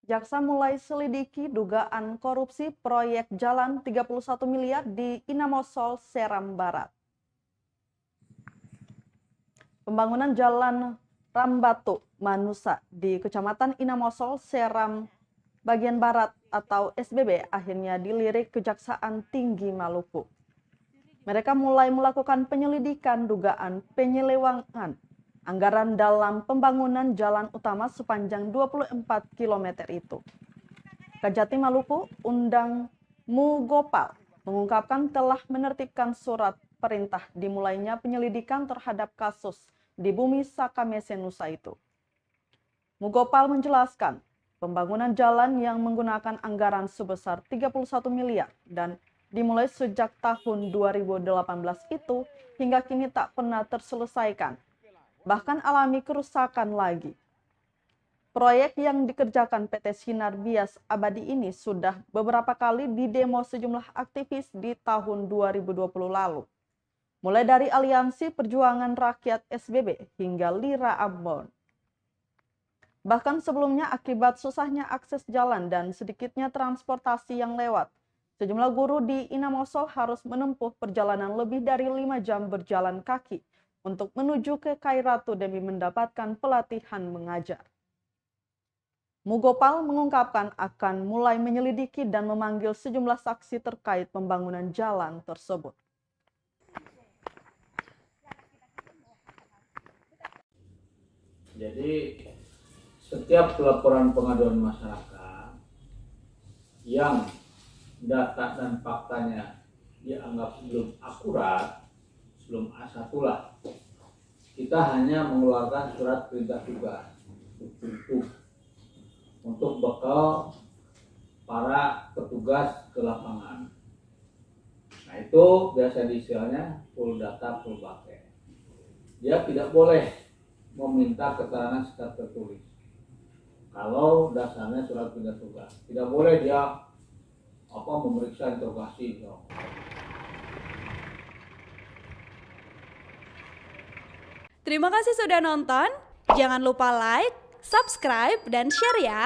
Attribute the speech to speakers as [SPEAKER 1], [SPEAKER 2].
[SPEAKER 1] Jaksa mulai selidiki dugaan korupsi proyek jalan 31 miliar di Inamosol, Seram Barat. Pembangunan jalan Rambatu Manusa di Kecamatan Inamosol, Seram bagian Barat atau SBB akhirnya dilirik Kejaksaan Tinggi Maluku. Mereka mulai melakukan penyelidikan dugaan penyelewengan anggaran dalam pembangunan jalan utama sepanjang 24 km itu. Kejati Maluku, Undang Mugopal, mengungkapkan telah menertibkan surat perintah dimulainya penyelidikan terhadap kasus di Bumi Sakamese Nusa itu. Mugopal menjelaskan, pembangunan jalan yang menggunakan anggaran sebesar 31 miliar dan dimulai sejak tahun 2018 itu hingga kini tak pernah terselesaikan, bahkan alami kerusakan lagi. Proyek yang dikerjakan PT Sinar Bias Abadi ini sudah beberapa kali didemo sejumlah aktivis di tahun 2020 lalu. Mulai dari Aliansi Perjuangan Rakyat SBB hingga Lira Ambon. Bahkan sebelumnya akibat susahnya akses jalan dan sedikitnya transportasi yang lewat, sejumlah guru di Inamosol harus menempuh perjalanan lebih dari 5 jam berjalan kaki untuk menuju ke Kairatu demi mendapatkan pelatihan mengajar. Mugopal mengungkapkan akan mulai menyelidiki dan memanggil sejumlah saksi terkait pembangunan jalan tersebut.
[SPEAKER 2] Jadi setiap laporan pengaduan masyarakat yang data dan faktanya dianggap belum akurat, belum asatulah, kita hanya mengeluarkan surat perintah tugas untuk bekal para petugas ke lapangan. Nah itu biasa diistilahnya full data full bucket. Dia tidak boleh meminta keterangan secara tertulis. Kalau dasarnya surat perintah tugas, tidak boleh dia memeriksa interogasi.
[SPEAKER 3] Terima kasih sudah nonton. Jangan lupa like, subscribe, dan share ya.